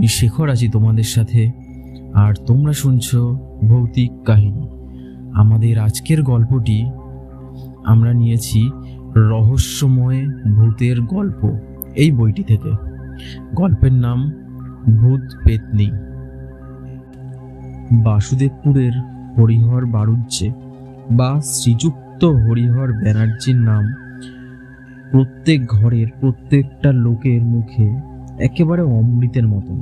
আমি শেখর আছি তোমাদের সাথে, আর তোমরা শুনছো ভৌতিক কাহিনী। আমাদের আজকের গল্পটি আমরা নিয়েছি রহস্যময় ভূতের গল্প এই বইটি থেকে। গল্পের নাম ভূত পেতনি। বাসুদেবপুরের হরিহর বাড়ুজ্যে বা শ্রীযুক্ত হরিহর ব্যানার্জির নাম প্রত্যেক ঘরের প্রত্যেকটা লোকের মুখে একেবারে অমৃতের মতন।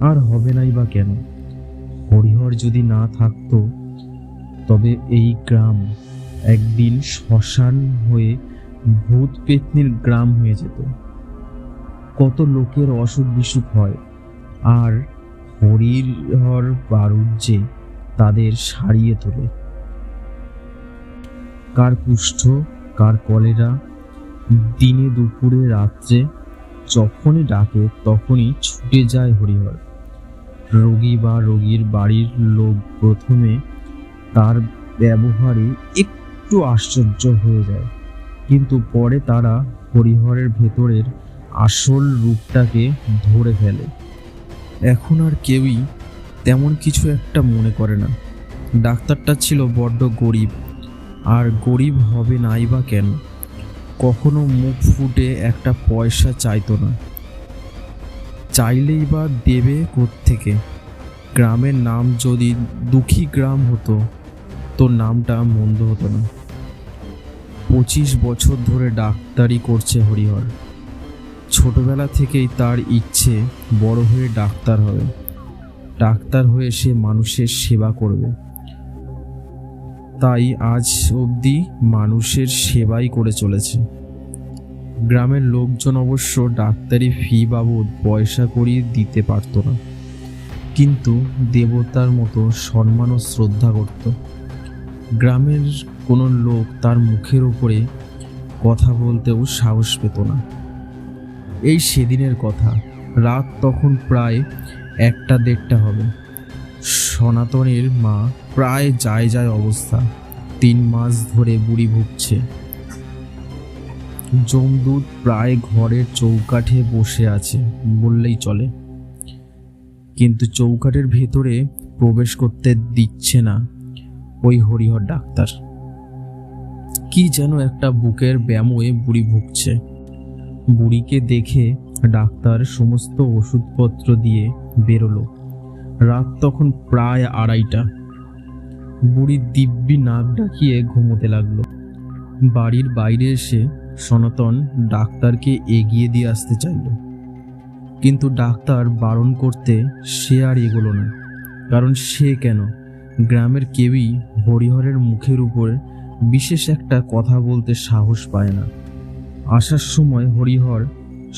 আর হবে নাই বা কেন? হরিহর যদি না থাকতো তবে এই গ্রাম একদিন শ্মশান হয়ে ভূত পেতনির গ্রাম হয়ে যেত। কত লোকের অসুখ বিসুখ হয়, আর হরিহর বাড়ুজ্যে তাদের সারিয়ে তোলে। কার কুষ্ঠ, কার কলেরা, দিনে দুপুরে রাত্রে যখনই ডাকে তখনই ছুটে যায় হরিহর। রোগী বা রোগীর বাড়ির লোক প্রথমে তার ব্যবহারে একটু আশ্চর্য হয়ে যায়, কিন্তু পরে তারা হরিহরের ভেতরের আসল রূপটাকে ধরে ফেলে। এখন আর কেউই তেমন কিছু একটা মনে করে না। ডাক্তারটা ছিল বড্ড গরিব, আর গরিব হবে নাই বা কেন? কখনো মুখ ফুটে একটা পয়সা চাইতো না। চাইলেই বা দেবে কোত্থেকে? গ্রামের নাম যদি দুঃখী গ্রাম হতো তো নামটা মন্দ হতো না। 25 বছর ধরে ডাক্তারি করছে হরিহর। ছোটবেলা থেকেই তার ইচ্ছে বড় হয়ে ডাক্তার হবে। ডাক্তার হয়ে সে মানুষের সেবা করবে। তাই আজ অবধি মানুষের সেবাই করে চলেছে। গ্রামের লোকজন অবশ্য ডাক্তারি ফি বাবদ পয়সা করি দিতে পারত না, কিন্তু দেবতার মতো সম্মান ও শ্রদ্ধা করত। গ্রামের কোনো লোক তার মুখের উপরে কথা বলতেও সাহস পেত না। এই সেদিনের কথা। রাত তখন প্রায় 1-1:30 হবে। সনাতনের মা প্রায় যায় অবস্থা। 3 মাস ধরে বুড়ি ভুগছে। যমদূত প্রায় ঘরের চৌকাঠে বসে আছে বললেই চলে, কিন্তু চৌকাঠের ভেতরে প্রবেশ করতে দিচ্ছে না ওই হরিহর ডাক্তার। কি যেন একটা বুকের ব্যামোয় বুড়ি ভুগছে। বুড়িকে দেখে ডাক্তার সমস্ত ওষুধপত্র দিয়ে বেরোলো। রাত তখন প্রায় 2:30। বুড়ি দিব্যি নাক ডাকিয়ে ঘুমোতে লাগলো। বাড়ির বাইরে এসে সনাতন ডাক্তারকে এগিয়ে দিয়ে আসতে চাইল, কিন্তু ডাক্তার বারণ করতে সে আর এগোলো না। কারণ সে কেন, গ্রামের কেউই হরিহরের মুখের উপর বিশেষ একটা কথা বলতে সাহস পায় না। আসার সময় হরিহর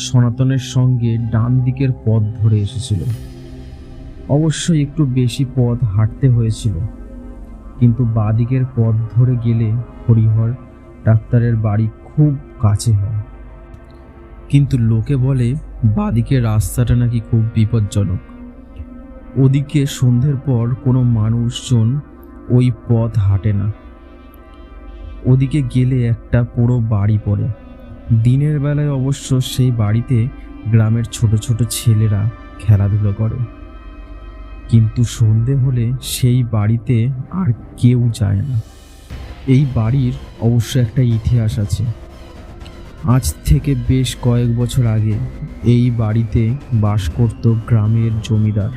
সনাতনের সঙ্গে ডান দিকের পথ ধরে এসেছিল। অবশ্যই একটু বেশি পথ হাঁটতে হয়েছিল, কিন্তু বাঁ দিকের পথ ধরে গেলে হরিহর ডাক্তারের বাড়ি খুব কাছে হয়। কিন্তু লোকে বলে বাঁদিকের রাস্তাটা নাকি খুব বিপজ্জনক। ওদিকে সন্ধ্যের পর কোনো মানুষজন ওই পথ হাঁটে না। ওদিকে গেলে একটা পুরো বাড়ি পড়ে। দিনের বেলায় অবশ্য সেই বাড়িতে গ্রামের ছোট ছোট ছেলেরা খেলাধুলো করে, কিন্তু সন্ধে হলে সেই বাড়িতে আর কেউ যায় না। এই বাড়ির অবশ্য একটা ইতিহাস আছে। আজ থেকে বেশ কয়েক বছর আগে এই বাড়িতে বাস করত গ্রামের জমিদার।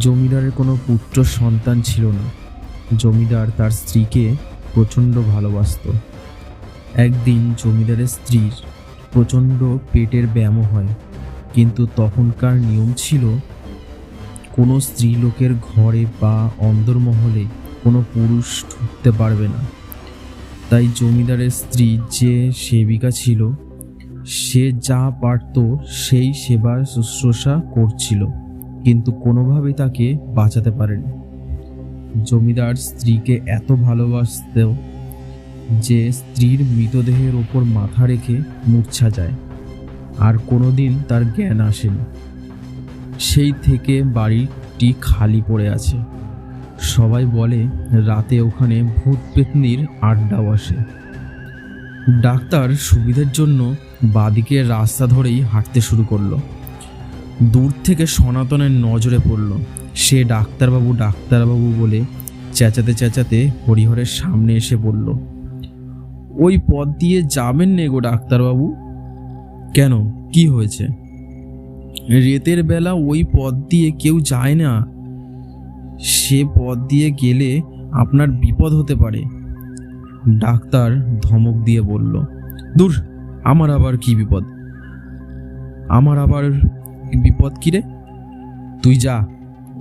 জমিদারের কোনো পুত্র সন্তান ছিল না। জমিদার তার স্ত্রীকে প্রচণ্ড ভালোবাসত। একদিন জমিদারের স্ত্রীর প্রচণ্ড পেটের ব্যামো হয়, কিন্তু তখনকার নিয়ম ছিল কোনো স্ত্রীলোকের ঘরে বা অন্দরমহলে কোনো পুরুষ ঢুকতে পারবে না। তাই জমিদারের স্ত্রী যে সেবিকা ছিল, সে যা পারত সেই সেবা শুশ্রূষা করছিল, কিন্তু কোনোভাবেই তাকে বাঁচাতে পারেনি। জমিদার স্ত্রীকে এত ভালোবাসত যে স্ত্রীর মৃতদেহের ওপর মাথা রেখে মূর্ছা যায়, আর কোনোদিন তার জ্ঞান আসেনি। সেই থেকে বাড়িটি খালি পড়ে আছে। সবাই বলে রাতে ওখানে ভূত পেতনির আড্ডা বসে। ডাক্তার সুবিধার জন্য বাঁদিকের রাস্তা ধরেই হাঁটতে শুরু করলো। দূর থেকে সনাতনের নজরে পড়ল। সে ডাক্তারবাবু ডাক্তারবাবু বলে চেঁচাতে চেঁচাতে হরিহরের সামনে এসে বলল, ওই পথ দিয়ে যাবেন নে গো ডাক্তারবাবু। কেন, কি হয়েছে? রাতের বেলা ওই পথ দিয়ে কেউ যায় না, সে পথ দিয়ে গেলে আপনার বিপদ হতে পারে। ডাক্তার ধমক দিয়ে বলল, দূর, আমার আবার কি বিপদ? আমার আবার বিপদ কি রে? তুই যা,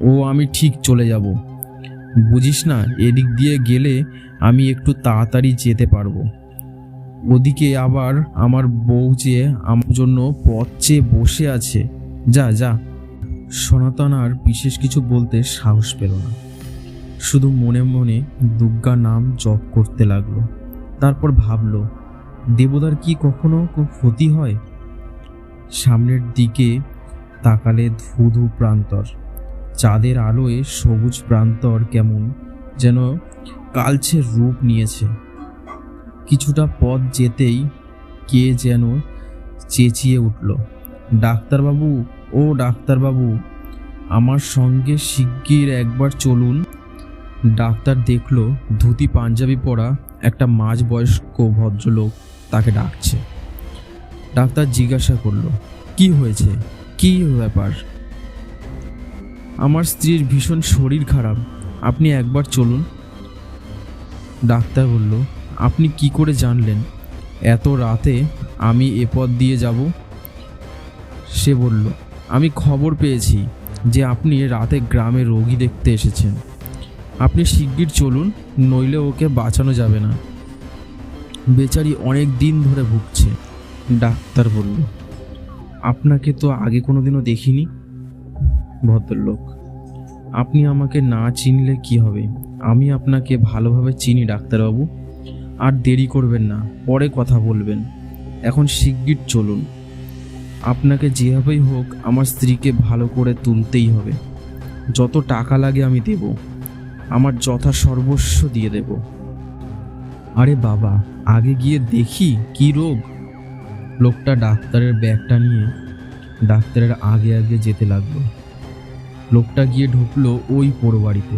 ও আমি ঠিক চলে যাব। বুঝিস না, এদিক দিয়ে গেলে আমি একটু তাড়াতাড়ি যেতে পারবো। ওদিকে আবার আমার বউ যে আমার জন্য পথ চেয়ে বসে আছে। যা যা। সনাতন আর বিশেষ কিছু বলতে সাহস পেল না, শুধু মনে মনে দুর্গা নাম জপ করতে লাগলো। তারপর ভাবল, দেবতার কি কখনো ক্ষতি হয়? সামনের দিকে তাকালে ধূ প্রান্তর, চাঁদের আলোয় সবুজ প্রান্তর কেমন যেন কালচে রূপ নিয়েছে। কিছুটা পথ যেতেই কে যেন চেঁচিয়ে উঠল, ডাক্তারবাবু, ও ডাক্তারবাবু, আমার সঙ্গে শিগগির একবার চলুন। ডাক্তার দেখল ধুতি পাঞ্জাবি পরা একটা মাঝবয়স্ক ভদ্রলোক তাকে ডাকছে। ডাক্তার জিজ্ঞাসা করল, কি হয়েছে, কি ব্যাপার? আমার স্ত্রীর ভীষণ শরীর খারাপ, আপনি একবার চলুন। ডাক্তার বলল, আপনি কি করে জানলেন এত রাতে আমি এ পথ দিয়ে যাব? সে বলল, আমি খবর পেয়েছি যে আপনি রাতে গ্রামে রোগী দেখতে এসেছেন। আপনি শিগগির চলুন, নইলে ওকে বাঁচানো যাবে না, বেচারি অনেক দিন ধরে ভুগছে। ডাক্তার বলল, আপনাকে তো আগে কোনোদিনও দেখিনি। ভদ্রলোক, আপনি আমাকে না চিনলে কি হবে? আমি আপনাকে ভালোভাবে চিনি ডাক্তারবাবু। আর দেরি করবেন না, পরে কথা বলবেন, এখন শিগগির চলুন। আপনাকে যেভাবেই হোক আমার স্ত্রীকে ভালো করে তুলতেই হবে। যত টাকা লাগে আমি দেব, আমার যথা সর্বস্ব দিয়ে দেব। আরে বাবা, আগে গিয়ে দেখি কি রোগ। লোকটা ডাক্তারের ব্যাগটা নিয়ে ডাক্তারের আগে আগে যেতে লাগলো। লোকটা গিয়ে ঢুকলো ওই পোড়বাড়িতে।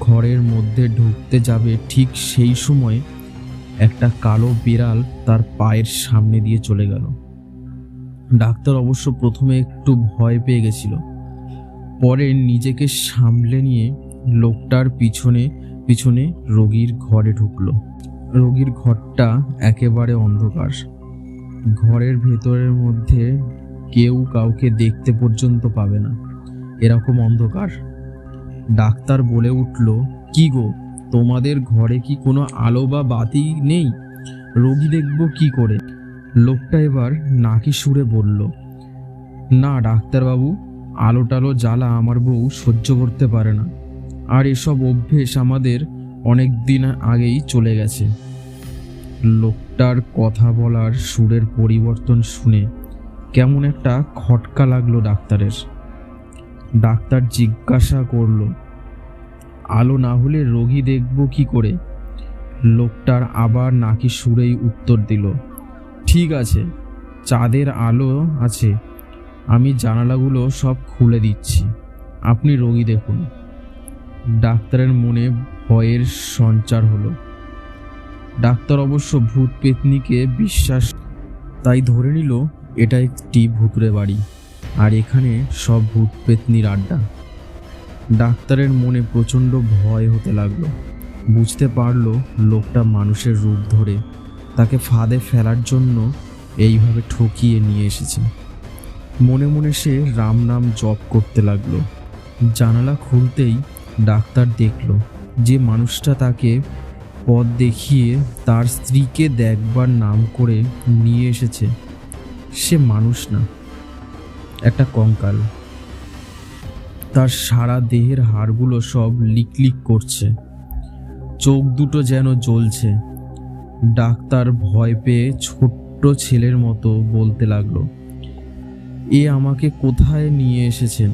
ঘরের মধ্যে ঢুকতে যাবে ঠিক সেই সময় একটা কালো বিড়াল তার পায়ের সামনে দিয়ে চলে গেল। ডাক্তার অবশ্য প্রথমে একটু ভয় পেয়ে গেছিল, পরে নিজেকে সামলে নিয়ে লোকটার পিছনে পিছনে রোগীর ঘরে ঢুকলো। রোগীর ঘরটা একেবারে অন্ধকার, ঘরের ভেতরের মধ্যে কেউ কাউকে দেখতে পর্যন্ত পাবে না, এরকম অন্ধকার। ডাক্তার বলে উঠল, কি গো, তোমাদের ঘরে কি কোনো আলো বা বাতি নেই? রোগী দেখব কি করে? লোকটা এবার নাকি সুরে বলল, না ডাক্তারবাবু, আলো টালো জ্বালা আমার বউ সহ্য করতে পারে না, আর এসব অভ্যেস আমাদের অনেক দিন আগেই চলে গেছে। লোকটার কথা বলার সুরের পরিবর্তন শুনে কেমন একটা খটকা লাগলো ডাক্তারের। ডাক্তার জিজ্ঞাসা করল, আলো না হলে রোগী দেখব কি করে? লোকটার আবার নাকি সুরেই উত্তর দিল, ঠিক আছে, চাঁদের আলো আছে, আমি জানালাগুলো সব খুলে দিচ্ছি, আপনি রোগী দেখুন। ডাক্তারের মনে ভয়ের সঞ্চার হলো। ডাক্তার অবশ্য ভূত পেতনিকে বিশ্বাস, তাই ধরে নিল এটা একটি ভূতুড়ে বাড়ি, আর এখানে সব ভূত পেতনির আড্ডা। ডাক্তারের মনে প্রচণ্ড ভয় হতে লাগলো। বুঝতে পারল লোকটা মানুষের রূপ ধরে তাকে ফাঁদে ফেলার জন্য এইভাবে ঠকিয়ে নিয়ে এসেছে। মনে মনে সে রাম নাম জপ করতে লাগলো। জানালা খুলতেই ডাক্তার দেখল যে মানুষটা তাকে পথ দেখিয়ে তার স্ত্রীকে দেখবার নাম করে নিয়ে এসেছে, সে মানুষ না, একটা কঙ্কাল। তার সারা দেহের হাড়গুলো সব লিকলিক করছে, চোখ দুটো যেন জ্বলছে। ডাক্তার ভয় পেয়ে ছোট্ট ছেলের মতো বলতে লাগলো, এ আমাকে কোথায় নিয়ে এসেছেন?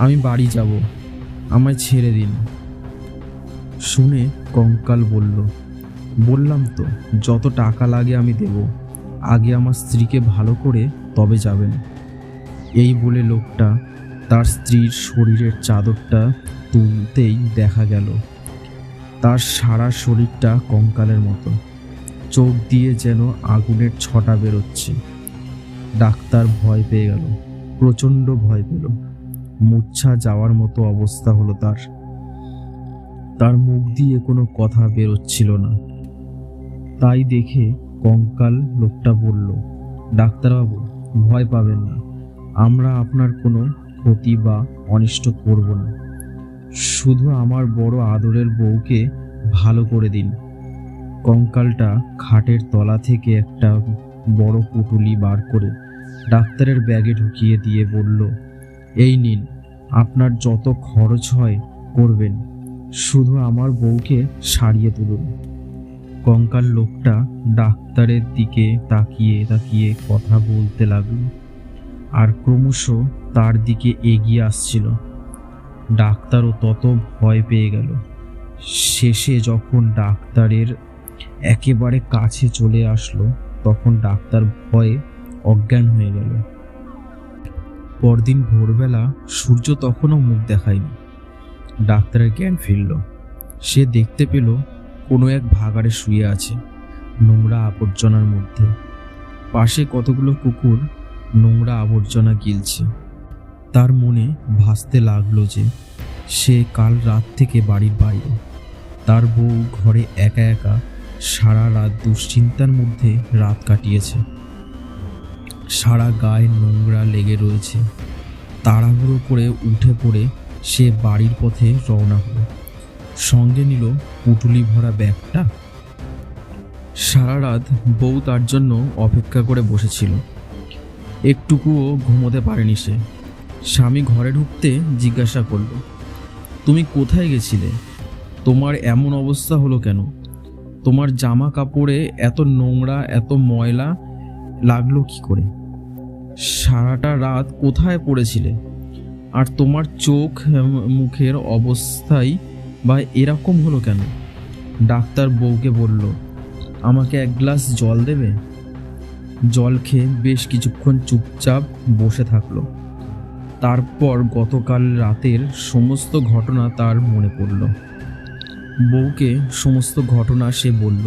আমি বাড়ি যাব, আমায় ছেড়ে দিন। শুনে কঙ্কাল বলল, বললাম তো যত টাকা লাগে আমি দেব, আগে আমার স্ত্রীকে ভালো করে তবে যাবেন। এই বলে লোকটা তার স্ত্রীর শরীরের চাদরটা তুলতেই দেখা গেল তার সারা শরীরটা কঙ্কালের মতো, চোখ দিয়ে যেন আগুনের ছটা বেরোচ্ছে। ডাক্তার ভয় পেয়ে গেল, প্রচণ্ড ভয় পেল। মূর্ছা যাওয়ার মতো অবস্থা হলো তার মুখ দিয়ে কোনো কথা বেরোচ্ছিল না। তাই দেখে কঙ্কাল লোকটা বলল, ডাক্তারবাবু ভয় পাবেন না, আমরা আপনার কোনো ক্ষতি বা অনিষ্ট করব না, শুধু আমার বড় আদরের বউকে ভালো করে দিন। কঙ্কালটা খাটের তলা থেকে একটা বড় পুঁটুলি বার করে ডাক্তারের ব্যাগে ঢুকিয়ে দিয়ে বলল, এই নিন, আপনার যত খরচ হয় করবেন, শুধু আমার বউকে সারিয়ে তুলুন। কঙ্কাল লোকটা ডাক্তারের দিকে তাকিয়ে তাকিয়ে কথা বলতে লাগলো আর ক্রমশ তার দিকে এগিয়ে আসছিল। ডাক্তারও তত ভয় পেয়ে গেল। শেষে যখন ডাক্তারের একেবারে কাছে চলে আসলো তখন ডাক্তার ভয়ে অজ্ঞান হয়ে গেল। পরদিন ভোরবেলা সূর্য তখনও মুখ দেখায়নি। ডাক্তারের জ্ঞান ফিরল। সে দেখতে পেল কোনো এক ভাগাড়ে শুয়ে আছে নোংরা আবর্জনার মধ্যে। পাশে কতগুলো কুকুর নোংরা আবর্জনা গিলছে। তার মনে ভাসতে লাগলো যে সে কাল রাত থেকে বাড়ির বাইরে, তার বউ ঘরে একা একা সারা রাত দুশ্চিন্তার মধ্যে রাত কাটিয়েছে। সারা গায়ে নোংরা লেগে রয়েছে। তাড়াহুড়ো করে উঠে পড়ে সে বাড়ির পথে রওনা হলো। সঙ্গে নিল পুঁটুলি ভরা ব্যাগটা। সারা রাত বউ তার জন্য অপেক্ষা করে বসেছিল। একটুকুও ঘুমোতে পারেনি সে। স্বামী ঘরে ঢুকতে জিজ্ঞাসা করল, তুমি কোথায় গেছিলে? তোমার এমন অবস্থা হলো কেন? তোমার জামা কাপড়ে এত নোংরা, এত ময়লা লাগলো কি করে? সারাটা রাত কোথায় পড়েছিলে? আর তোমার চোখ মুখের অবস্থাই বা এরকম হলো কেন? ডাক্তার বউকে বলল, আমাকে এক গ্লাস জল দেবে? জল খেয়ে বেশ কিছুক্ষণ চুপচাপ বসে থাকলো। তারপর গতকাল রাতের সমস্ত ঘটনা তার মনে পড়ল। বউকে সমস্ত ঘটনা সে বলল,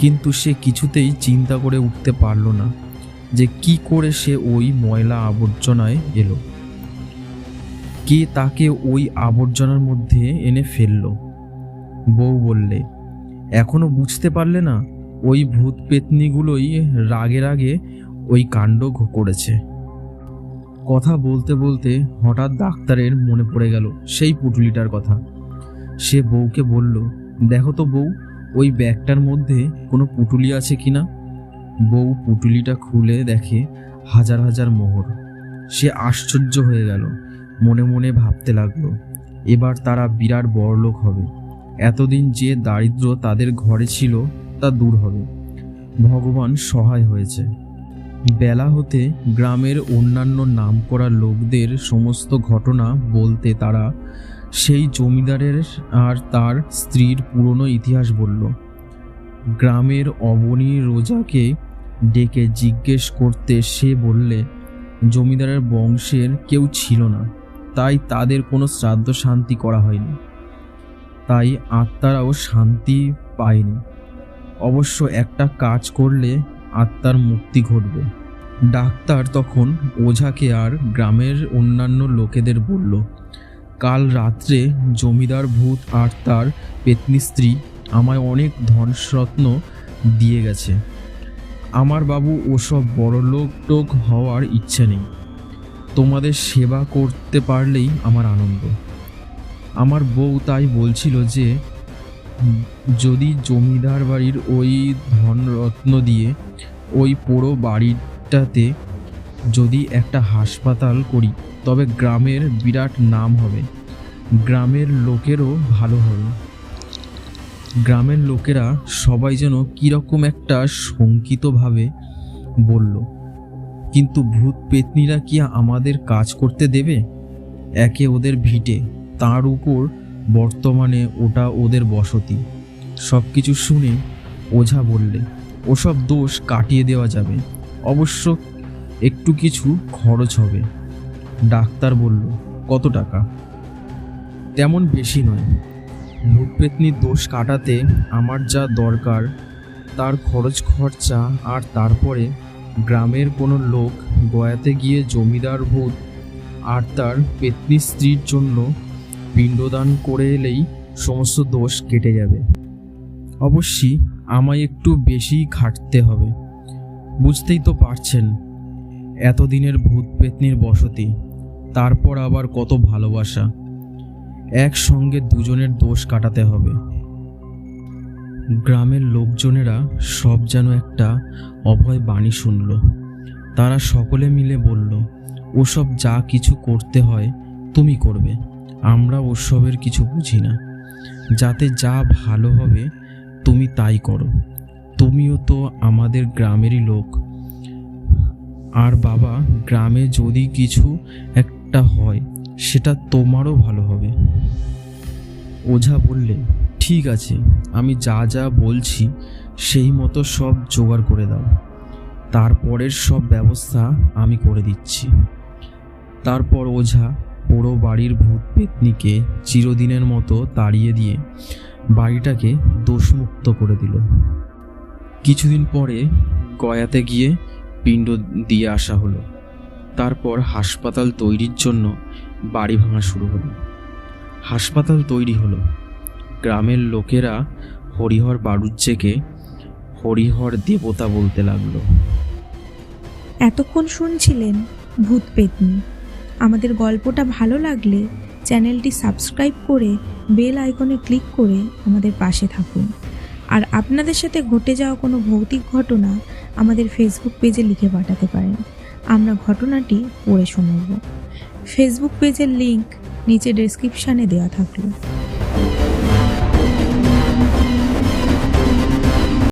কিন্তু সে কিছুতেই চিন্তা করে উঠতে পারল না যে কি করে সে ওই ময়লা আবর্জনায় এলো, কে তাকে ওই আবর্জনার মধ্যে এনে ফেলল। বউ বললে, এখনো বুঝতে পারলে না? ওই ভূত পেতনিগুলোই রাগে রাগে ওই কাণ্ড করেছে। কথা বলতে বলতে হঠাৎ ডাক্তারের মনে পড়ে গেল সেই পুঁটুলিটার কথা। সে বউকে বলল, দেখো তো বউ, ওই ব্যাগটার মধ্যে কোনো পুঁটুলি আছে কিনা। বউ পুঁটুলিটা খুলে দেখে হাজার হাজার মোহর। সে আশ্চর্য হয়ে গেল, মনে মনে ভাবতে লাগলো, এবার তারা বিরাট বড়লোক হবে। এতদিন যে দারিদ্র্য তাদের ঘরে ছিল তা দূর হবে। ভগবান সহায় হয়েছে। বেলা হতে গ্রামের অন্যান্য নামকরা লোকদের সমস্ত ঘটনা বলতে তারা সেই জমিদারের আর তার স্ত্রীর পুরনো ইতিহাস বলল। গ্রামের অবনী রোজাকে ডেকে জিজ্ঞেস করতে সে বললে, জমিদারের বংশের কেউ ছিল না, তাই তাদের কোনো শ্রাদ্ধ শান্তি করা হয়নি, তাই আত্মারাও শান্তি পায়নি। অবশ্য একটা কাজ করলে আত্মার মুক্তি ঘটবে। ডাক্তার তখন ওঝাকে আর গ্রামের অন্যান্য লোকেদের বলল, কাল রাত্রে জমিদার ভূত আর তার পেতনি স্ত্রী আমায় অনেক ধনরত্ন দিয়ে গেছে। আমার বাবু ওসব বড়লোক টোক হওয়ার ইচ্ছে নেই। তোমাদের সেবা করতে পারলেই আমার আনন্দ। আমার বউ তাই বলছিল যে যদি জমিদার বাড়ির ওই ধনরত্ন দিয়ে ওই পুরো বাড়িটাতে যদি একটা হাসপাতাল করি তবে গ্রামের বিরাট নাম হবে, গ্রামের লোকেরও ভালো হবে। গ্রামের লোকেরা সবাই যেন কীরকম একটা শঙ্কিতভাবে বলল, কিন্তু ভূত পেতনিরা কি আমাদের কাজ করতে দেবে? একে ওদের ভিটে, তার উপর বর্তমানে ওটা ওদের বসতি। সব কিছু শুনে ওঝা বললে, ওসব দোষ কাটিয়ে দেওয়া যাবে। অবশ্য একটু কিছু খরচ হবে। ডাক্তার বলল, কত টাকা? তেমন বেশি নয়, ভূত পেতনির দোষ কাটাতে আমার যা দরকার তার খরচ খরচা, আর তারপরে গ্রামের কোনো লোক গয়াতে গিয়ে জমিদার ভূত আর তার পেতনি স্ত্রীর জন্য পিণ্ডদান করে এলেই সমস্ত দোষ কেটে যাবে। অবশ্যই আমায় একটু বেশি খাটতে হবে, বুঝতেই তো পারছেন, এতদিনের ভূত পেতনির বসতি, তারপর আবার কত ভালোবাসা, একসঙ্গে দুজনের দোষ কাটাতে হবে। গ্রামের লোকজনেরা সব যেন একটা অভয় বাণী শুনল। তারা সকলে মিলে বলল, ওসব যা কিছু করতে হয় তুমি করবে, আমরা ওসবের কিছু বুঝি না, যাতে যা ভালো হবে তুমি তাই করো, তুমিও তো আমাদের গ্রামেরই লোক। আর বাবা, গ্রামে যদি কিছু একটা হয় সেটা তোমারও ভালো হবে। ওঝা বললে, ঠিক আছে, আমি যা যা বলছি সেই মতো সব জোগাড় করে দাও, তারপরের সব ব্যবস্থা আমি করে দিচ্ছি। তারপর ওঝা পুরো বাড়ির ভূত পেতনিকে চিরদিনের মতো তাড়িয়ে দিয়ে বাড়িটাকে দোষমুক্ত করে দিল। কিছুদিন পরে গয়াতে গিয়ে পিণ্ড দিয়ে আসা হলো। তারপর হাসপাতাল তৈরির জন্য বাড়ি ভাঙা শুরু হলো। হাসপাতাল তৈরি হলো। গ্রামের লোকেরা হরিহর বাড়ুজ্যেকে হরিহর দেবতা বলতে লাগলো। এতক্ষণ শুনছিলেন ভূত পেতনি। আমাদের গল্পটা ভালো লাগলে চ্যানেলটি সাবস্ক্রাইব করে বেল আইকনে ক্লিক করে আমাদের পাশে থাকুন। আর আপনাদের সাথে ঘটে যাওয়া কোনো ভৌতিক ঘটনা আমাদের ফেসবুক পেজে লিখে পাঠাতে পারেন, আমরা ঘটনাটি পড়ে শোনাব। ফেসবুক পেজের লিংক নিচে ডেসক্রিপশানে দেওয়া থাকলো।